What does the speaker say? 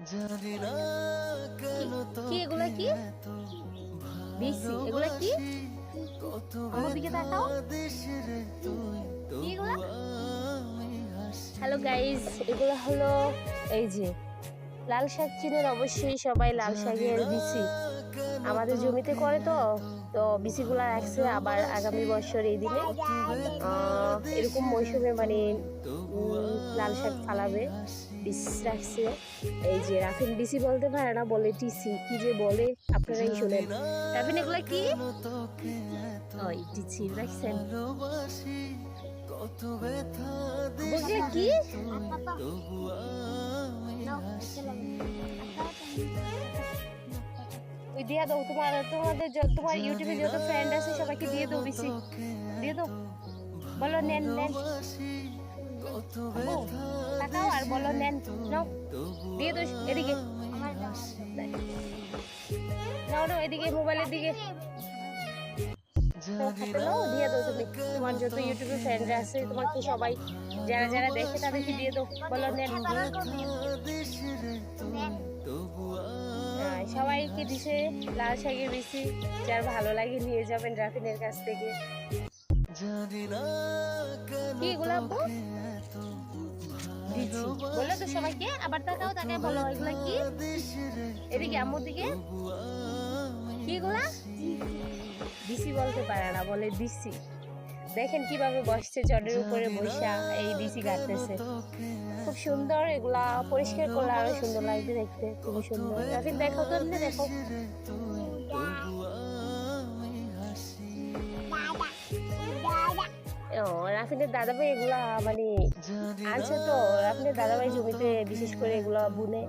কি এগুলা কি বিসি এগুলা কি আমার দিকে তাকাও কি এগুলা হ্যালো গাইস এগুলা হলো এই যে লাল শাক চিনেন অবশ্যই সবাই লাল শাকের বিসি আমাদের জমিতে করে তো তো বিসিগুলা রাখছে আবার আগামী বছর এই দিনে এরকম মৌসুমে মানে লাল শাক ফালাবে বিষ রাখছে এই যে রাফিন বিসি বলতে পারে না বলে টিসি কি যে বলে আপনারাই শুনেন রাফিন এগুলা কি ওই টিসি রাখছেন বুঝলে কি ওই দিয়া দাও তোমার ইউটিউবে যত ফ্রেন্ড আছে সবাইকে দিয়ে দাও বেশি দিয়ে দাও বলো নেন তাকাও আর বলো নেন নাও দিয়ে দাও এদিকে নাও এদিকে মোবাইলের দিকে দিয়ে দাও তুমি তোমার যত ইউটিউবে ফ্রেন্ড আছে তোমাকে সবাই যারা দেখে তাদেরকে দিয়ে দাও বলো নেন সবাইকে দিছে লাল শাকের বেশি যার ভালো লাগে নিয়ে যাবেন রাফিনের কাছ থেকে কি এগুলা দিচ্ছি বললো তো সবাইকে আবার তাকায় বলো এগুলা কি এদিকে আম্মুর দিকে কি এগুলা দিছি বলতে পারে না বলে দিছি দেখেন কিভাবে বসছে জলের উপরে বসা এই দিছি কাটতেছে খুব সুন্দর এগুলা পরিষ্কার করলে আরো সুন্দর লাগবে দেখতে খুবই সুন্দর রাফিন দেখো তো এমনি দেখো রাফিনের দাদাভাই এগুলা মানে আনছে তো রাফিনের দাদাভাই জমিতে বিশেষ করে এগুলা বুনে